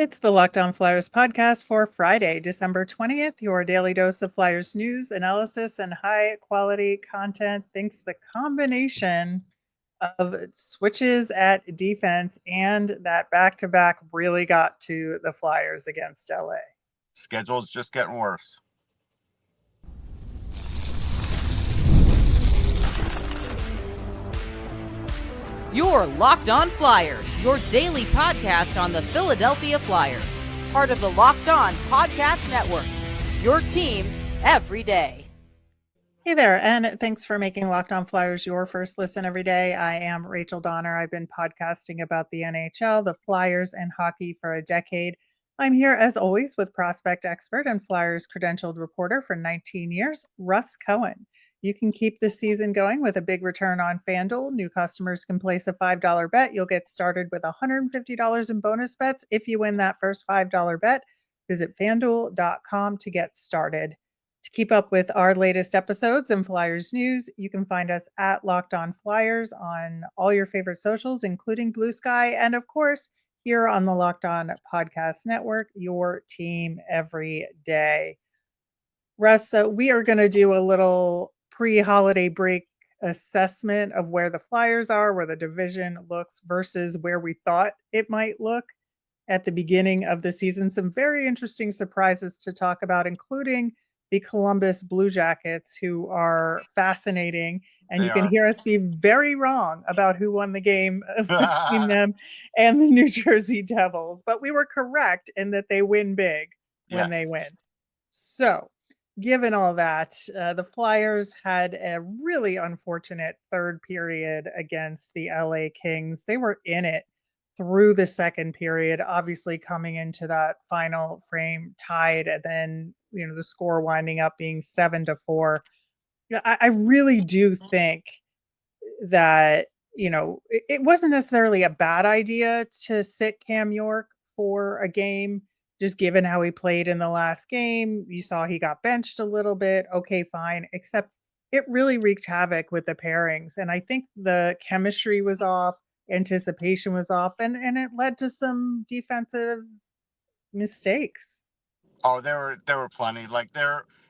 It's the Locked On Flyers podcast for Friday, December 20th, your daily dose of Flyers news, analysis, and high quality content. Thanks the combination of switches at defense and that back to back really got to the Flyers against LA. Schedule's just getting worse. You're Locked On Flyers, your daily podcast on the Philadelphia Flyers. Part of the Locked On Podcast Network, your team every day. Hey there, and thanks for making Locked On Flyers your first listen every day. I am Rachel Donner. I've been podcasting about the NHL, the Flyers, and hockey for a decade. I'm here, as always, with prospect expert and Flyers credentialed reporter for 19 years, Russ Cohen. You can keep the season going with a big return on FanDuel. New customers can place a $5 bet. You'll get started with $150 in bonus bets if you win that first $5 bet. Visit FanDuel.com to get started. To keep up with our latest episodes and Flyers news, you can find us at Locked On Flyers on all your favorite socials, including Blue Sky, and of course, here on the Locked On Podcast Network, your team every day. Russ, so we are going to do a little pre-holiday break assessment of where the Flyers are, where the division looks versus where we thought it might look at the beginning of the season. Some very interesting surprises to talk about, including the Columbus Blue Jackets, who are fascinating. And you can hear us be very wrong about who won the game between them and the New Jersey Devils. But we were correct in that they win big when they win. So, given all that, the Flyers had a really unfortunate third period against the LA Kings. They were in it through the second period, obviously coming into that final frame tied, and then the score winding up being 7-4. I really do think that it wasn't necessarily a bad idea to sit Cam York for a game. Just given how he played in the last game, you saw he got benched a little bit. Okay, fine. Except it really wreaked havoc with the pairings. And I think the chemistry was off, anticipation was off, and it led to some defensive mistakes. Oh, there were plenty. Like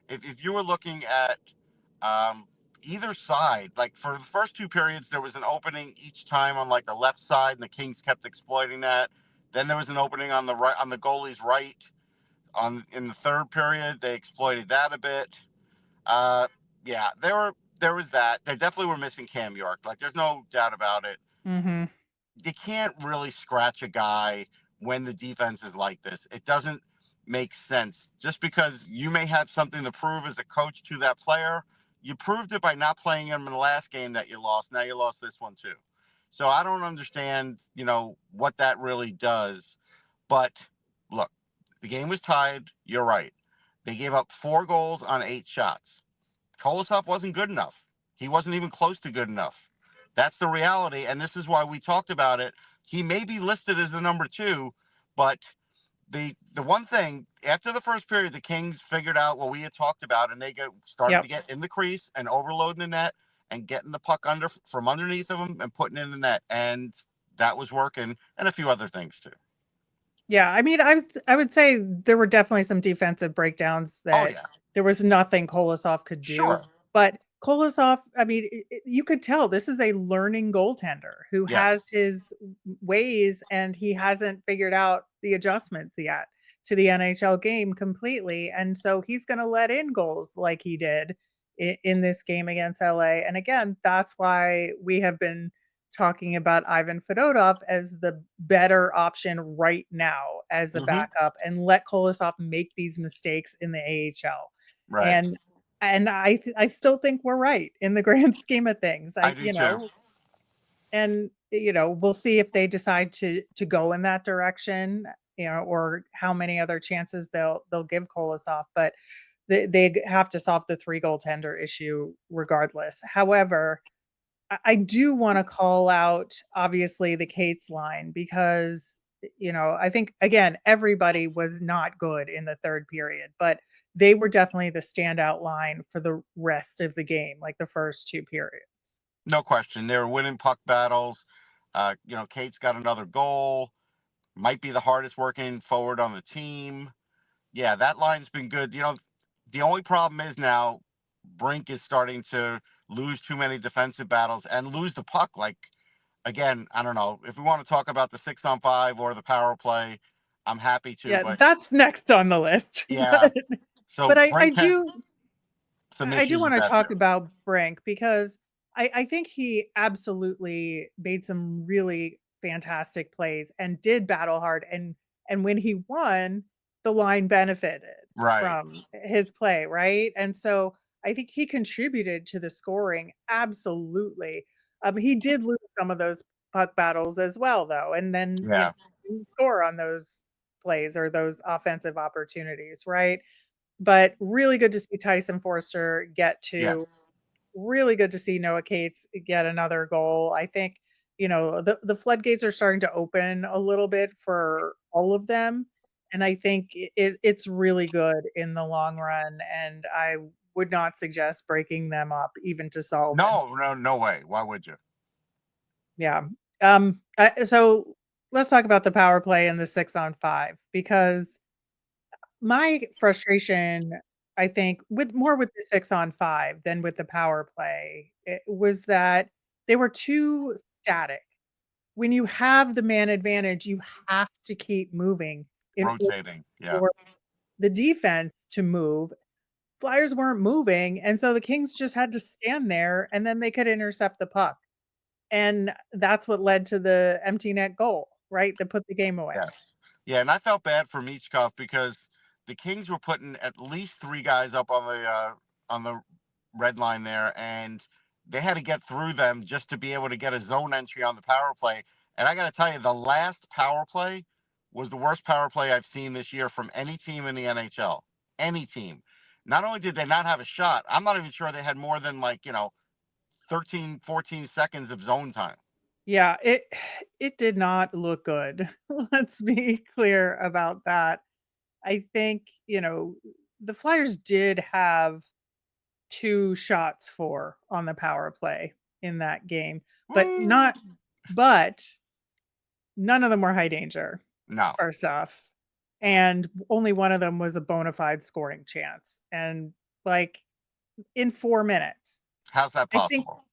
if you were looking at either side, like for the first two periods, there was an opening each time on like the left side, and the Kings kept exploiting that. Then there was an opening on the right, on the goalie's right. In the third period, they exploited that a bit. Yeah, there was that. They definitely were missing Cam York. Like, there's no doubt about it. Mm-hmm. You can't really scratch a guy when the defense is like this. It doesn't make sense. Just because you may have something to prove as a coach to that player, you proved it by not playing him in the last game that you lost. Now you lost this one too. So I don't understand, what that really does. But look, the game was tied. You're right. They gave up 4 goals on 8 shots. Kolosov wasn't good enough. He wasn't even close to good enough. That's the reality, and this is why we talked about it. He may be listed as the number 2, but the one thing, after the first period, the Kings figured out what we had talked about, and they started to get in the crease and overloading the net and getting the puck from underneath of them and putting it in the net, and that was working, and a few other things too. Yeah, I mean, I would say there were definitely some defensive breakdowns that there was nothing Kolosov could do. Sure. But Kolosov, I mean, you could tell this is a learning goaltender who has his ways, and he hasn't figured out the adjustments yet to the NHL game completely. And so he's going to let in goals like he did in this game against LA. And again, that's why we have been talking about Ivan Fedotov as the better option right now as a backup, and let Kolosov make these mistakes in the AHL. Right. And I still think we're right in the grand scheme of things. I do too. And we'll see if they decide to go in that direction, or how many other chances they'll give Kolosov. But they have to solve the 3 goaltender issue regardless. However, I do want to call out, obviously, the Cates line, because, I think, again, everybody was not good in the third period, but they were definitely the standout line for the rest of the game, like the first 2 periods. No question. They were winning puck battles. Cates got another goal. might be the hardest working forward on the team. Yeah, that line's been good. The only problem is now Brink is starting to lose too many defensive battles and lose the puck. Like, again, I don't know if we want to talk about the 6-on-5 or the power play. I'm happy to, Yeah, but that's next on the list. yeah. So But I Brink has do some I do issues with want to that talk too. about Brink because I think he absolutely made some really fantastic plays and did battle hard. And when he won, the line benefited Right. from his play, right? And so I think he contributed to the scoring absolutely. He did lose some of those puck battles as well, though, and then Yeah. didn't score on those plays or those offensive opportunities, right? But really good to see Tyson Forster get to. Yes. Really good to see Noah Cates get another goal. I think, the floodgates are starting to open a little bit for all of them, and I think it's really good in the long run, and I would not suggest breaking them up even to solve it. No, no, no way. Why would you? Yeah. So let's talk about the power play and the 6-on-5 because my frustration, I think, with the 6-on-5 than with the power play, it was that they were too static. When you have the man advantage, you have to keep moving in order Rotating. Yeah. for the defense to move. Flyers weren't moving, and so the Kings just had to stand there, and then they could intercept the puck. And that's what led to the empty net goal, right? That put the game away. Yes. Yeah, and I felt bad for Michkov because the Kings were putting at least three guys up on the red line there, and they had to get through them just to be able to get a zone entry on the power play. And I got to tell you, the last power play was the worst power play I've seen this year from any team in the NHL. Any team. Not only did they not have a shot, I'm not even sure they had more than 13, 14 seconds of zone time. Yeah, it did not look good. Let's be clear about that. I think, the Flyers did have 2 shots for on the power play in that game, but Woo! not but none of them were high danger, No. first off, and only one of them was a bona fide scoring chance, and, like, in 4 minutes. How's that I think possible?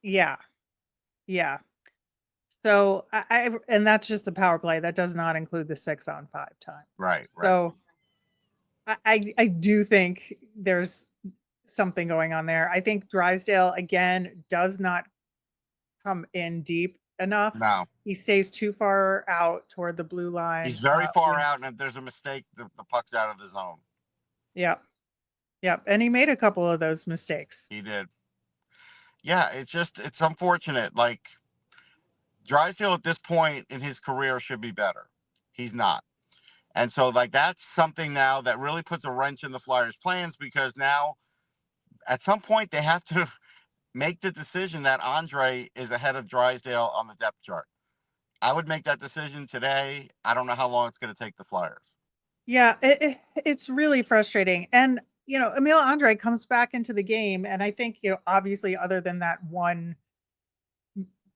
yeah, yeah. So, and that's just the power play, that does not include the 6-on-5 time. Right, right. So, I do think there's something going on there. I think Drysdale, again, does not come in deep enough. No. He stays too far out toward the blue He's line, very far when out, and if there's a mistake, the puck's out of the zone. Yep, yep, and he made a couple of those mistakes. He did. Yeah, it's unfortunate. Like, Drysdale at this point in his career should be better. He's not. And so, that's something now that really puts a wrench in the Flyers' plans, because now at some point they have to make the decision that Andrae is ahead of Drysdale on the depth chart. I would make that decision today. I don't know how long it's going to take the Flyers. Yeah, it's really frustrating, and, Emil Andrae comes back into the game, and I think, obviously, other than that one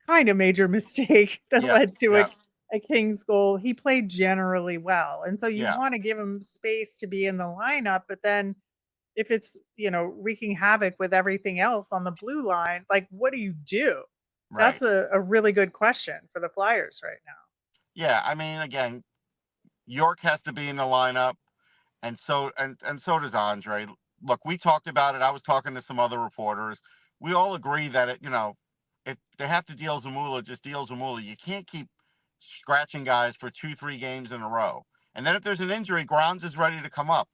kind of major mistake that Yeah, led to yeah, a Kings goal, he played generally well, and so you yeah, wanna give him space to be in the lineup, but then if it's, wreaking havoc with everything else on the blue line, like, what do you do? right. That's a really good question for the Flyers right now. Yeah, I mean, again, York has to be in the lineup, and so does Andre. Look, we talked about it. I was talking to some other reporters. We all agree that if they have to deal Zamula, just deal Zamula. You can't keep scratching guys for 2, 3 games in a row. And then if there's an injury, Grounds is ready to come up.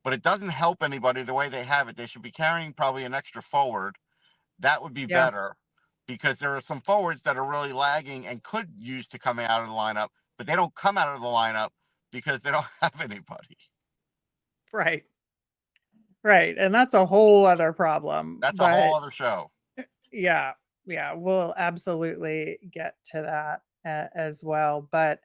But it doesn't help anybody the way they have it. They should be carrying probably an extra forward. That would be Yeah, better, because there are some forwards that are really lagging and could use to come out of the lineup, but they don't come out of the lineup because they don't have anybody. right, right, and that's a whole other problem, That's a whole but other show. yeah, yeah, we'll absolutely get to that as well. But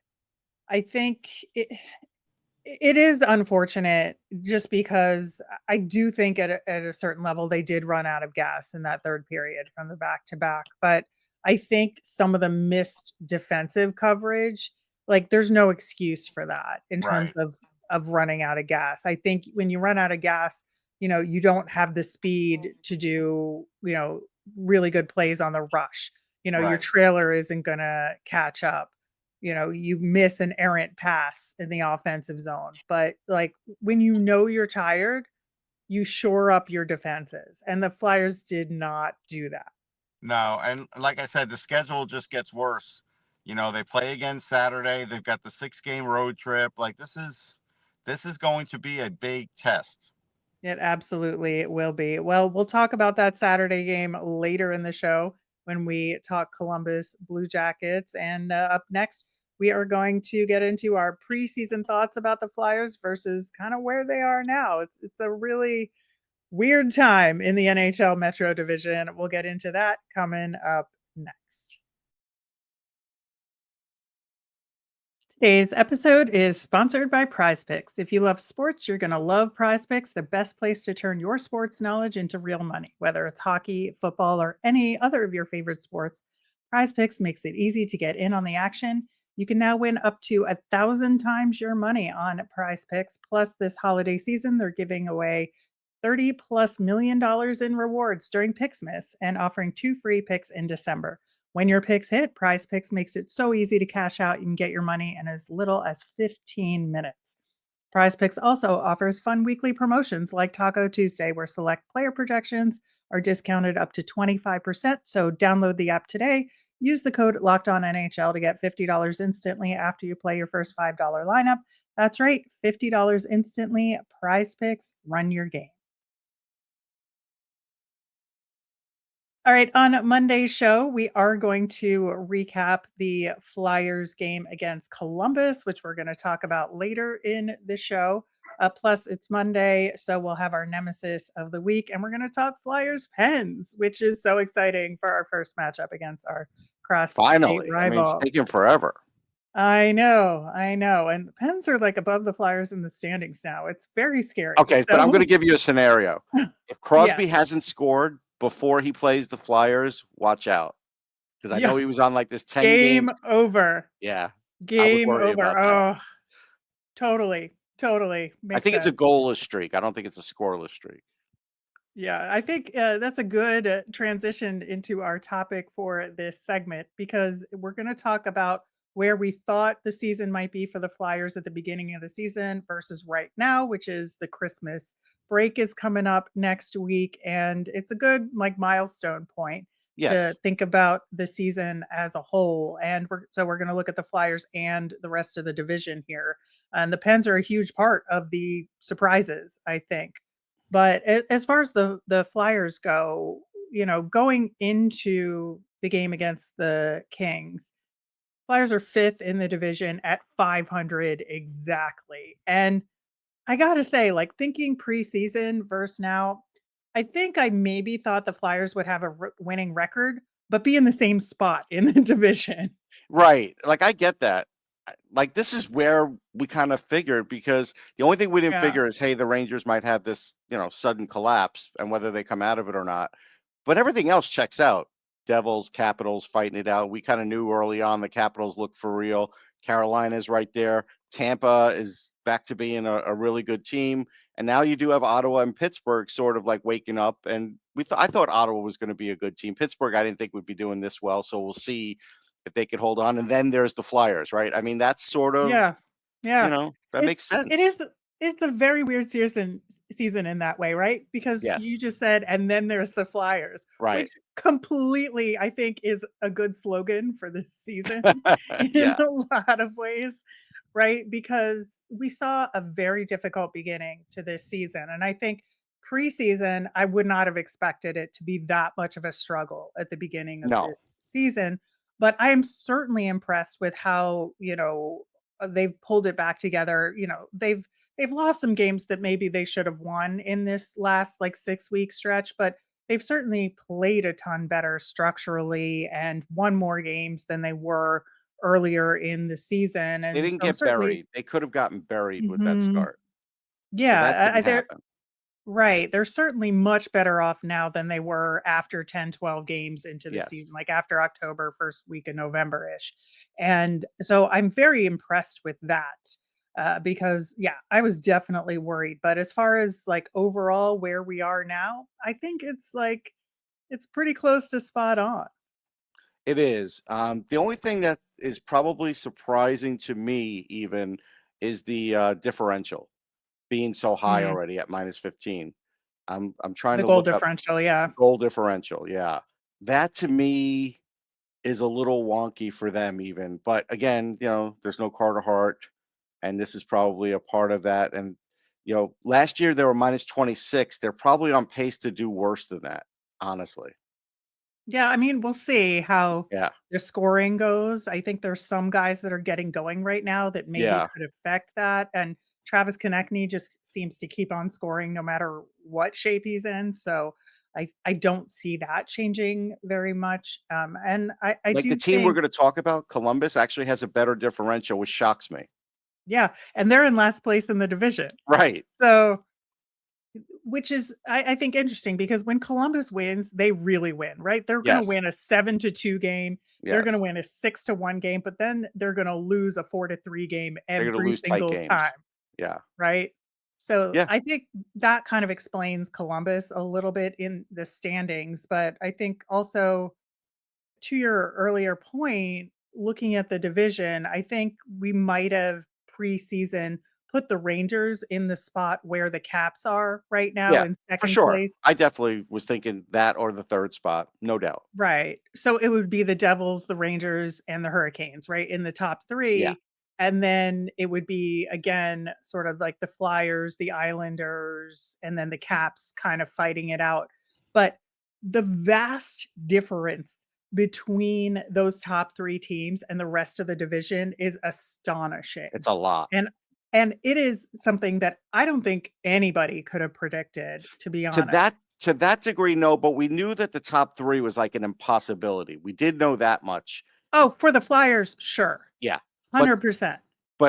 I think it is unfortunate just because I do think at a certain level they did run out of gas in that third period from the back to back. But I think some of the missed defensive coverage, like there's no excuse for that in terms Right. of running out of gas. I think when you run out of gas, you don't have the speed to do, really good plays on the rush. Your Right. trailer isn't going to catch up. You miss an errant pass in the offensive zone. But like when you're tired, you shore up your defenses. And the Flyers did not do that. No, and like I said, the schedule just gets worse. They play again Saturday. They've got the 6-game road trip. Like this is going to be a big test. It will be. Well, we'll talk about that Saturday game later in the show when we talk Columbus Blue Jackets. And up next, we are going to get into our preseason thoughts about the Flyers versus kind of where they are now. It's a really weird time in the NHL Metro Division. We'll get into that coming up next. Today's episode is sponsored by Prize Picks. If you love sports, you're going to love Prize Picks, the best place to turn your sports knowledge into real money. Whether it's hockey, football, or any other of your favorite sports, Prize Picks makes it easy to get in on the action. You can now win up to 1,000 times your money on Prize Picks. Plus, this holiday season, they're giving away $30+ million in rewards during Picksmas and offering 2 free picks in December. When your picks hit, Prize Picks makes it so easy to cash out. You can get your money in as little as 15 minutes. Prize Picks also offers fun weekly promotions like Taco Tuesday, where select player projections are discounted up to 25%. So download the app today. Use the code LOCKEDONNHL to get $50 instantly after you play your first $5 lineup. That's right, $50 instantly. Prize Picks, run your game. All right, on Monday's show, we are going to recap the Flyers game against Columbus, which we're going to talk about later in the show. Plus, it's Monday, so we'll have our nemesis of the week, and we're going to talk Flyers Pens, which is so exciting for our first matchup against our cross-state Finally, I mean, it's rival. taken forever. I know. And the Pens are like above the Flyers in the standings now. It's very scary. Okay, but I'm So, going to give you a scenario. If Crosby yes. hasn't scored before he plays the Flyers, watch out. Because I know Yeah. he was on like this 10 Game games. over. Yeah, I would Game worry over. about that. Oh, totally. I Makes think it's a sense. goalless streak. I don't think it's a scoreless streak. Yeah, I think that's a good transition into our topic for this segment because we're going to talk about where we thought the season might be for the Flyers at the beginning of the season versus right now, which is the Christmas break is coming up next week. And it's a good like milestone point to Yes. think about the season as a whole. And we're going to look at the Flyers and the rest of the division here. And the Pens are a huge part of the surprises, I think. But as far as the Flyers go, going into the game against the Kings, Flyers are 5th in the division at 500 exactly. And I gotta say, like thinking preseason versus now, I think I maybe thought the Flyers would have a winning record, but be in the same spot in the division. Right. Like, I get that. Like, this is where we kind of figured, because the only thing we didn't Yeah. figure is, hey, the Rangers might have this, sudden collapse, and whether they come out of it or not. But everything else checks out. Devils, Capitals fighting it out. We kind of knew early on the Capitals looked for real. Carolina's right there. Tampa is back to being a really good team. And now you do have Ottawa and Pittsburgh sort of like waking up. And I thought Ottawa was going to be a good team. Pittsburgh, I didn't think would be doing this well. So we'll see if they could hold on. And then there's the Flyers, right? I mean, that's sort of, Yeah. Yeah. that makes sense. It's a very weird season in that way, right? Because Yes. you just said, and then there's the Flyers, Right. which completely, I think, is a good slogan for this season in Yeah. a lot of ways, right? Because we saw a very difficult beginning to this season. And I think preseason, I would not have expected it to be that much of a struggle at the beginning of No. this season. But I am certainly impressed with how, they've pulled it back together. They've lost some games that maybe they should have won in this last like 6-week stretch, but they've certainly played a ton better structurally and won more games than they were earlier in the season. And They didn't so get buried. They could have gotten buried with that Mhm. start. So that Yeah, didn't happen. Right. They're certainly much better off now than they were after 10, 12 games into the Yes. season, like after October, first week of November-ish. And so I'm very impressed with that. Because yeah, I was definitely worried. But as far as like overall where we are now, I think it's pretty close to spot on. It is. The only thing that is probably surprising to me even is the differential being so high Mm, already at -15. I'm trying the to goal look up differential, yeah. goal differential. Yeah, that to me is a little wonky for them even. But again, there's no Carter Hart, and this is probably a part of that. And last year they were -26. They're probably on pace to do worse than that. Honestly, Yeah, I mean, we'll see how yeah, the scoring goes. I think there's some guys that are getting going right now that maybe yeah. could affect that, and Travis Konechny just seems to keep on scoring no matter what shape he's in, so I don't see that changing very much, and I Like the do team we're think going to talk about, Columbus actually has a better differential, which shocks me. yeah, and they're in last place in the division. Right. So which is, I think, interesting because when Columbus wins, they really win, right? They're going to Yes. win a 7-2 game. They're going to Yes. win a 6-1 game, but then they're going to lose a 4-3 game They're going to every lose tight single time, games. Yeah. right? So Yeah. I think that kind of explains Columbus a little bit in the standings. But I think also, to your earlier point, looking at the division, I think we might have preseason put the Rangers in the spot where the Caps are right now Yeah. in For second sure. place. I definitely was thinking that or the third spot, no doubt. Right. So it would be the Devils, the Rangers, and the Hurricanes, right, in the top Yeah. 3. And then it would be, again, sort of like the Flyers, the Islanders, and then the Caps kind of fighting it out. But the vast difference between those top 3 teams and the rest of the division is astonishing. It's a lot. And it is something that I don't think anybody could have predicted, to be To honest. that degree, no, but we knew that the top 3 was like an impossibility. We did know that much. Oh, for the Flyers, sure. Yeah. But 100%.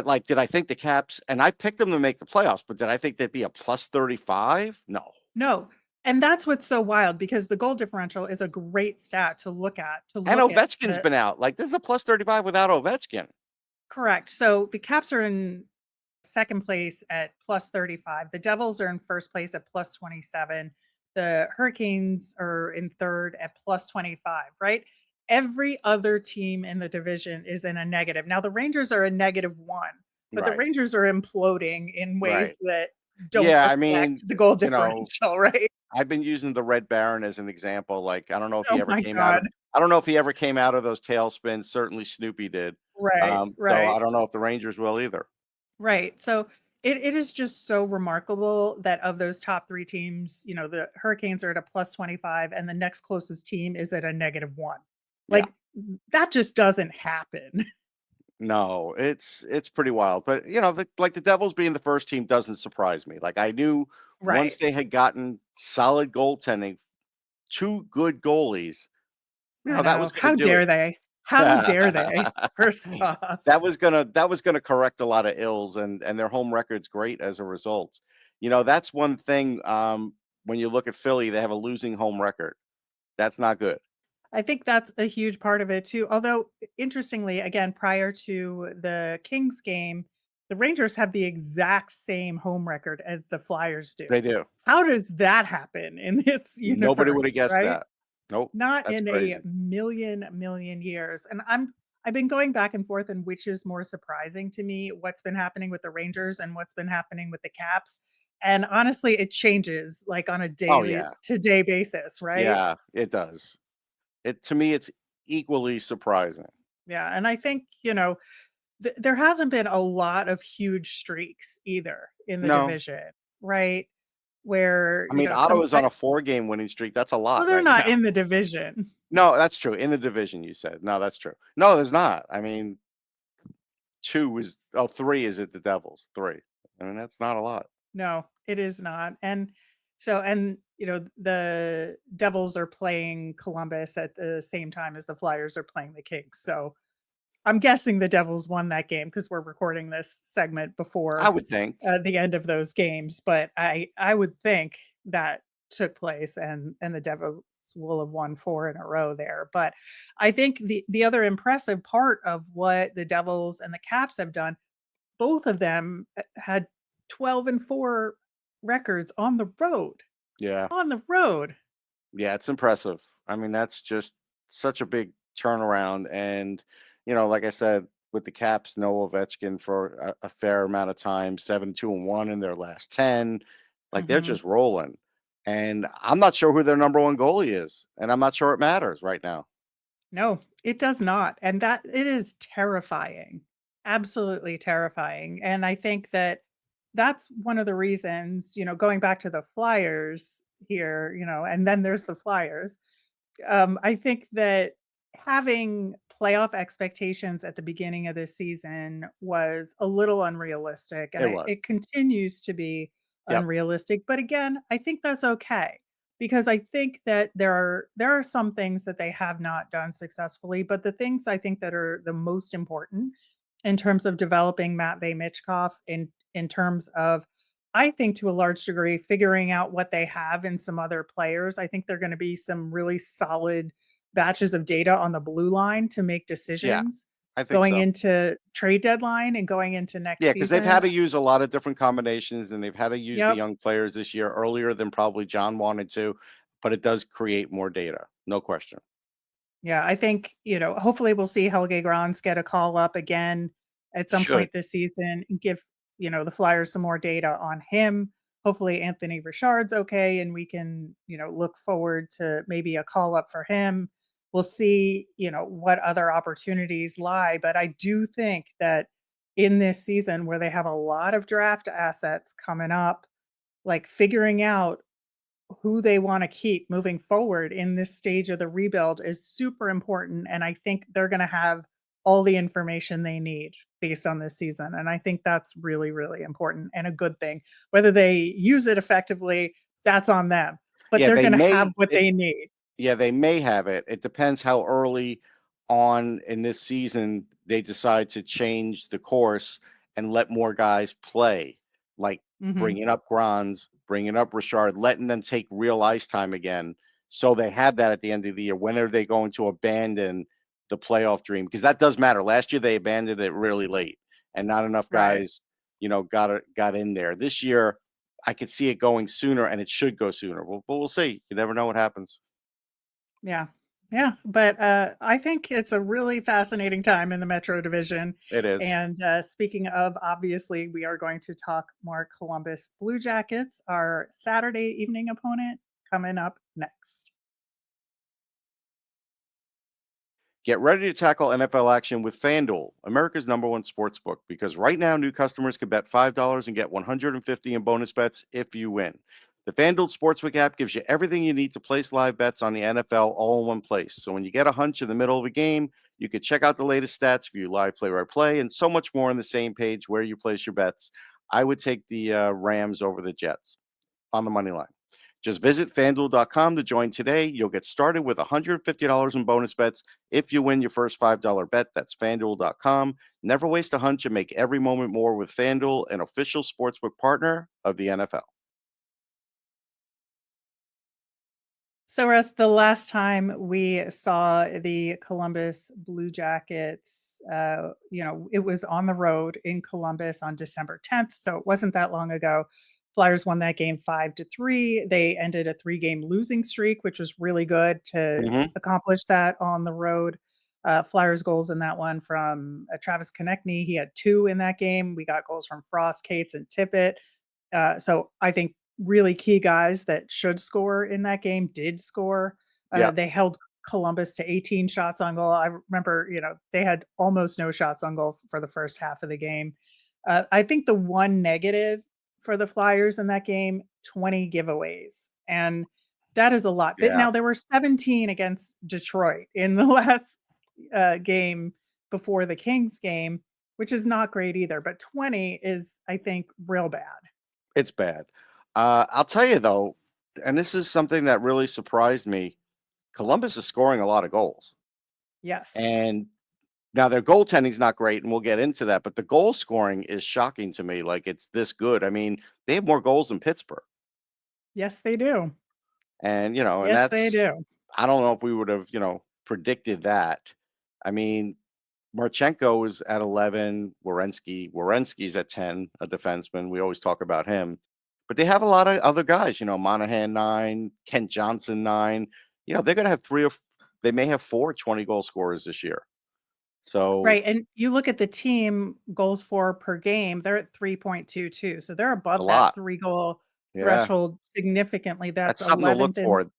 like, did I think the Caps, and I picked them to make the playoffs, but did I think they'd be a +35? No. No, and that's what's so wild because the goal differential is a great stat to look at, And Ovechkin's the been out. Like, this is a +35 without Ovechkin. correct. So the Caps are in second place at +35. The Devils are in first place at +27. The Hurricanes are in third at +25, right? Every other team in the division is in a negative. Now the Rangers are a -1, but the Right. Rangers are imploding in ways Right. that don't Yeah, I mean, affect the goal you know, differential, right? I've been using the Red Baron as an example. Like, I don't know if he Oh ever my came out god. of I don't know if he ever came out of those tailspins. Certainly Snoopy did. Right, So I right. don't know if the Rangers will either. Right. So it is just so remarkable that of those top 3 teams, the Hurricanes are at a +25 and the next closest team is at a -1. Yeah. Like, that just doesn't happen. No, it's pretty wild. But like the Devils being the first team doesn't surprise me. Like I knew once Right. they had gotten solid goaltending, 2 good goalies, I that know. was gonna How do dare it. they? How dare they? First off. That was gonna correct a lot of ills, and their home record's great as a result. That's one thing. When you look at Philly, they have a losing home record. That's not good. I think that's a huge part of it too. Although, interestingly, again, prior to the Kings game, the Rangers have the exact same home record as the Flyers do. They do. How does that happen in this Nobody would have universe, guessed right? that. Nope. Not That's in a crazy. million years. And I've been going back and forth on which is more surprising to me, what's been happening with the Rangers and what's been happening with the Caps. And honestly, it changes like on a Oh daily yeah. to day basis, right? Yeah, it does. To me, it's equally surprising. Yeah. And I think, there hasn't been a lot of huge streaks either in the No. division, right? Where, I mean, some Ottawa's on a 4-game winning streak. That's a well, lot they're right not now. in the division. No, that's true. In the division, you said. No, that's true. No, there's not. I mean, 3 is at the Devils. 3. I mean, that's not a lot. No, it is not. And so, the Devils are playing Columbus at the same time as the Flyers are playing the Kings. So I'm guessing the Devils won that game because we're recording this segment I before would think. the end of those games. But I would think that took place, and the Devils will have won 4 in a row there. But I think the other impressive part of what the Devils and the Caps have done, both of them had 12-4 records on the road. Yeah. On the road. Yeah, it's impressive. I mean, that's just such a big turnaround. And, like I said, with the Caps, no Ovechkin for a fair amount of time, 7-2-1 in their last 10. Like they're Mhm. just rolling. And I'm not sure who their number one goalie is. And I'm not sure it matters right now. No, it does not, and that it is terrifying, absolutely terrifying, and I think that that's one of the reasons, going back to the Flyers here, and then there's the Flyers. I think that having playoff expectations at the beginning of this season was a little unrealistic, and It it was. it continues to be Yep. unrealistic. But again, I think that's okay because I think that there are some things that they have not done successfully, but the things I think that are the most important in terms of developing Matvey Michkov in terms of I think to a large degree, figuring out what they have in some other players. I think they're going to be some really solid batches of data on the blue line to make Yeah, decisions I think going so. into trade deadline and going into Yeah, next because they've had season. to use a lot of different combinations and they've had to use the Yep. young players this year earlier than probably John wanted to, but it does create more data. No question. Yeah, I think, hopefully we'll see Helge Grans get a call up again at some Should. point this season and give, the Flyers some more data on him. Hopefully Anthony Richard's okay and we can, look forward to maybe a call up for him. We'll see, what other opportunities lie, but I do think that in this season where they have a lot of draft assets coming up, like figuring out who they want to keep moving forward in this stage of the rebuild is super important. And I think they're going to have all the information they need based on this season. And I think that's really, really important and a good thing. Whether they use it effectively, that's on them, but Yeah, they're they going to have may what it they need. Yeah, they may have it. It depends how early on in this season they decide to change the course and let more guys play, like Hmm. bringing up Granz, bringing up Richard, letting them take real ice time again. So they have that at the end of the year. When are they going to abandon the playoff dream? Because that does matter. Last year they abandoned it really late, and not enough Right. guys, got in there. This year, I could see it going sooner, and it should go sooner. But we'll see. You never know what happens. Yeah. Yeah. But I think it's a really fascinating time in the Metro Division. It is. And speaking of, obviously, we are going to talk more Columbus Blue Jackets, our Saturday evening opponent, coming up next. Get ready to tackle NFL action with FanDuel, America's #1 sportsbook, because right now new customers can bet $5 and get 150 in bonus bets if you win. The FanDuel Sportsbook app gives you everything you need to place live bets on the NFL all in one place. So when you get a hunch in the middle of a game, you can check out the latest stats, view live play-by-play, and so much more on the same page where you place your bets. I would take the Rams over the Jets on the money line. Just visit fanduel.com to join today. You'll get started with $150 in bonus bets if you win your first $5 bet. That's fanduel.com. Never waste a hunch and make every moment more with FanDuel, an official sportsbook partner of the NFL. So, Russ, the last time we saw the Columbus Blue Jackets, it was on the road in Columbus on December 10th. So it wasn't that long ago. Flyers won that game 5-3. They ended a 3-game losing streak, which was really good to Mm-hmm. accomplish that on the road. Flyers goals in that one from Travis Konechny. He had 2 in that game. We got goals from Frost, Cates, and Tippett. So I think really key guys that should score in that game did score. Yeah, They held Columbus to 18 shots on goal. I remember, they had almost no shots on goal for the first half of the game. I think the one negative for the Flyers in that game, 20 giveaways. And that is a lot. yeah. Now, there were 17 against Detroit in the last game before the Kings game, which is not great either. But 20 is, I think, real bad. It's bad. I'll tell you though, and this is something that really surprised me. Columbus is scoring a lot of goals. Yes. And now their goaltending's not great, and we'll get into that, but the goal scoring is shocking to me. Like it's this good. I mean, they have more goals than Pittsburgh. Yes, they do. And, and Yes, they that's, do. I don't know if we would have, predicted that. I mean, Marchenko is at 11, Werenski's at 10, a defenseman. We always talk about him. But they have a lot of other guys, Monahan 9, Kent Johnson 9. They're going to have they may have 4 20-goal scorers this year. So Right, and you look at the team goals for per game, they're at 3.22, so they're a above that lot. 3-goal Yeah. threshold significantly. That's That's something to look 11th in for.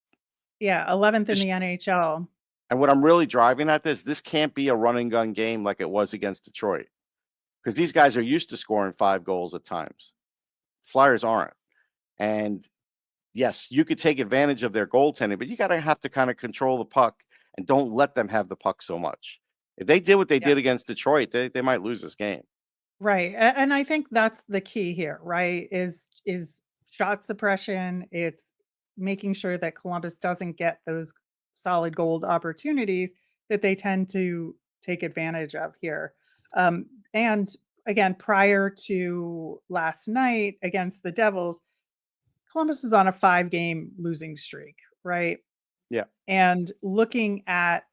11th in This- the NHL. And what I'm really driving at this can't be a run and gun game like it was against Detroit. Because these guys are used to scoring 5 goals at times. Flyers aren't. And yes, you could take advantage of their goaltending, but you got to have to kind of control the puck and don't let them have the puck so much. If they did what they did Yes. against Detroit, they might lose this game. Right, and I think that's the key here, right, is shot suppression. It's making sure that Columbus doesn't get those solid gold opportunities that they tend to take advantage of here. And again, prior to last night against the Devils, Columbus is on a 5-game losing streak, right? Yeah. And looking at,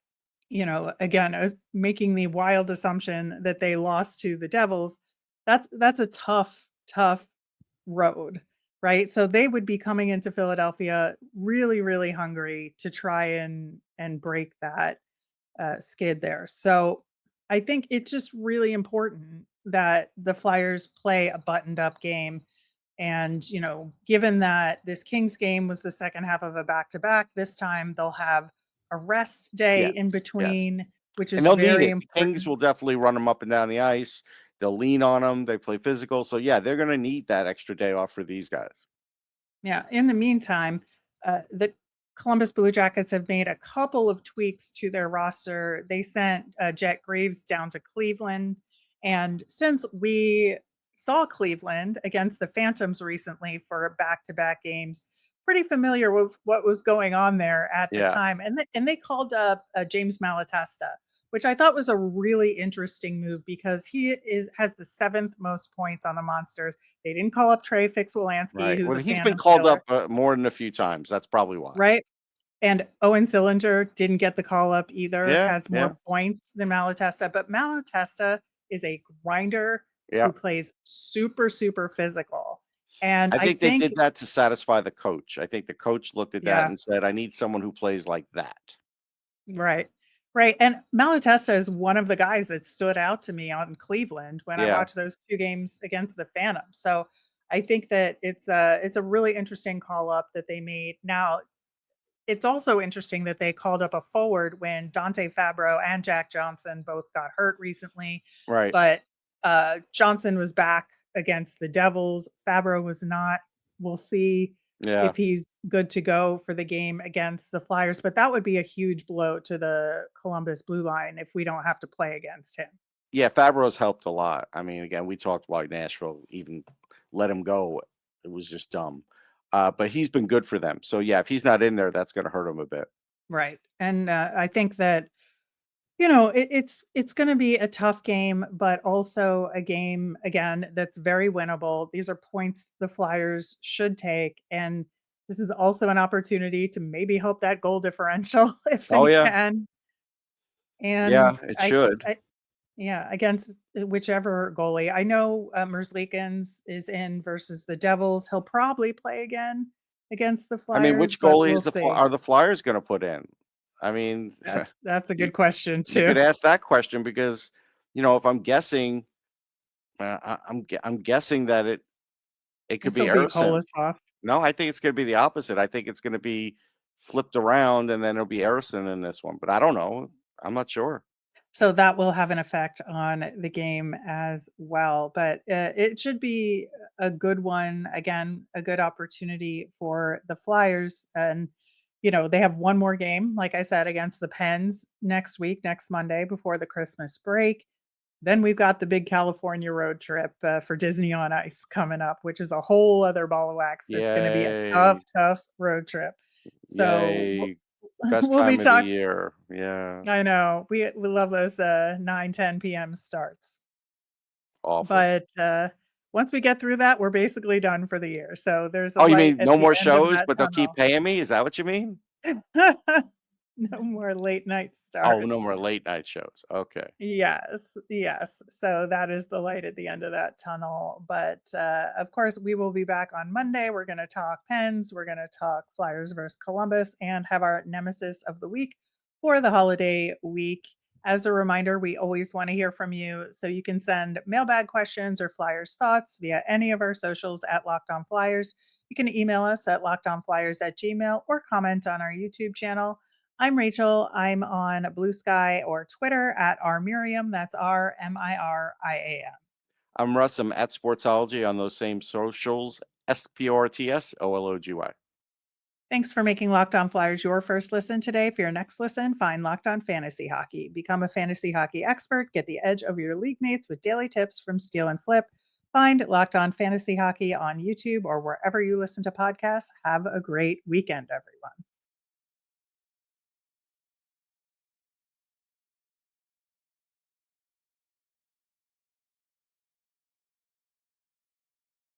again, making the wild assumption that they lost to the Devils, that's a tough road, right? So they would be coming into Philadelphia really, really hungry to try and break that skid there. So I think it's just really important that the Flyers play a buttoned up game. And, given that this Kings game was the second half of a back to back, this time they'll have a rest day Yes. in Yes. between, which And is they'll need very it. The Kings important. will definitely run them up and down the ice. They'll lean on them. They play physical. So, yeah, they're going to need that extra day off for these guys. Yeah. In the meantime, the Columbus Blue Jackets have made a couple of tweaks to their roster. They sent Jet Graves down to Cleveland. And since we saw Cleveland against the Phantoms recently for back to back games, pretty familiar with what was going on there at the Yeah. time. And they called up James Malatesta, which I thought was a really interesting move because has the 7th most points on the Monsters. They didn't call up Trey Fix-Wolanski, Right. who's Well, a he's been Phantom called killer, up more than a few times. That's probably why. right? And Owen Sillinger didn't get the call up either, Yeah. has Yeah. more points than Malatesta, but Malatesta is a grinder Yeah. who plays super, super physical. And I I think they think, did that to satisfy the coach. I think the coach looked at that yeah, and said, I need someone who plays like that. right. Right. And Malatesta is one of the guys that stood out to me on Cleveland when I Yeah. watched those 2 games against the Phantoms. So I think that it's a really interesting call up that they made. Now, it's also interesting that they called up a forward when Dante Fabro and Jack Johnson both got hurt recently, Right. but Johnson was back against the Devils. Fabro was not. We'll see Yeah. if he's good to go for the game against the Flyers, but that would be a huge blow to the Columbus blue line if we don't have to play against him. Yeah. Fabro's helped a lot. I mean, again, we talked about Nashville even let him go. It was just dumb. But he's been good for them. So, yeah, if he's not in there, that's going to hurt him a bit. Right. And I think that it's going to be a tough game, but also a game again that's very winnable. These are points the Flyers should take, and this is also an opportunity to maybe help that goal differential if Oh, they yeah. can. Yeah, And it should. yeah, against whichever goalie. I know Merzlikins is in versus the Devils. He'll probably play again against the I mean, Flyers, which but goalie we'll is see. are the Flyers going to put in? I mean, That's a you, good question you too. could ask that question because, if I'm guessing, I'm guessing that it could This be will be Erison. Kolosov. No, I think it's going to be the opposite. I think it's going to be flipped around, and then it'll be Erison in this one. But I don't know. I'm not sure. So that will have an effect on the game as well. But it should be a good one. Again, a good opportunity for the Flyers. And, they have one more game, like I said, against the Pens next week, next Monday before the Christmas break. Then we've got the big California road trip for Disney on Ice coming up, which is a whole other ball of wax. That's going to be a tough, Yay! tough road trip. So Yay! Best we'll be time of the talking. year. Yeah, I know. We love those 9, 10 p.m. starts. awful. But Once we get through that, we're basically done for the year. So there's a Oh, you light mean at no the more end of shows, that but they'll keep paying me? Is that what you mean? tunnel. No more late night Oh, no starts. more late night shows. Okay. Yes, yes. So that is the light at the end of that tunnel. But of course, we will be back on Monday. We're going to talk Pens. We're going to talk Flyers versus Columbus and have our nemesis of the week for the holiday week. As a reminder, we always want to hear from you. So you can send mailbag questions or Flyers thoughts via any of our socials at Locked On Flyers. You can email us at lockedonflyers@gmail or comment on our YouTube channel. I'm Rachel. I'm on Blue Sky or Twitter at rmiriam. That's RMIRIAM. I'm Russ. I'm at Sportsology on those same socials. SPORTSOLOGY. Thanks for making Locked On Flyers your first listen today. For your next listen, find Locked On Fantasy Hockey. Become a fantasy hockey expert. Get the edge over your league mates with daily tips from Steal and Flip. Find Locked On Fantasy Hockey on YouTube or wherever you listen to podcasts. Have a great weekend, everyone.